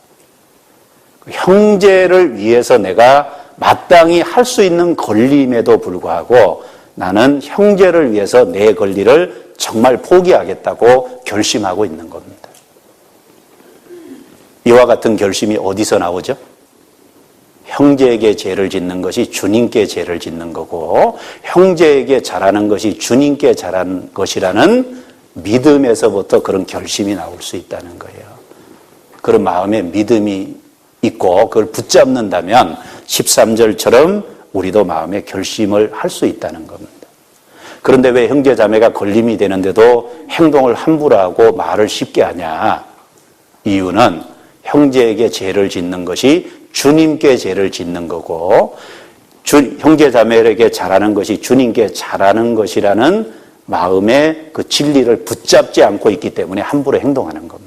형제를 위해서 내가 마땅히 할 수 있는 권리임에도 불구하고 나는 형제를 위해서 내 권리를 정말 포기하겠다고 결심하고 있는 겁니다. 이와 같은 결심이 어디서 나오죠? 형제에게 죄를 짓는 것이 주님께 죄를 짓는 거고 형제에게 잘하는 것이 주님께 잘하는 것이라는 믿음에서부터 그런 결심이 나올 수 있다는 거예요. 그런 마음에 믿음이 있고 그걸 붙잡는다면 13절처럼 우리도 마음에 결심을 할 수 있다는 겁니다. 그런데 왜 형제 자매가 걸림이 되는데도 행동을 함부로 하고 말을 쉽게 하냐? 이유는 형제에게 죄를 짓는 것이 주님께 죄를 짓는 거고 형제 자매에게 잘하는 것이 주님께 잘하는 것이라는 마음의 그 진리를 붙잡지 않고 있기 때문에 함부로 행동하는 겁니다.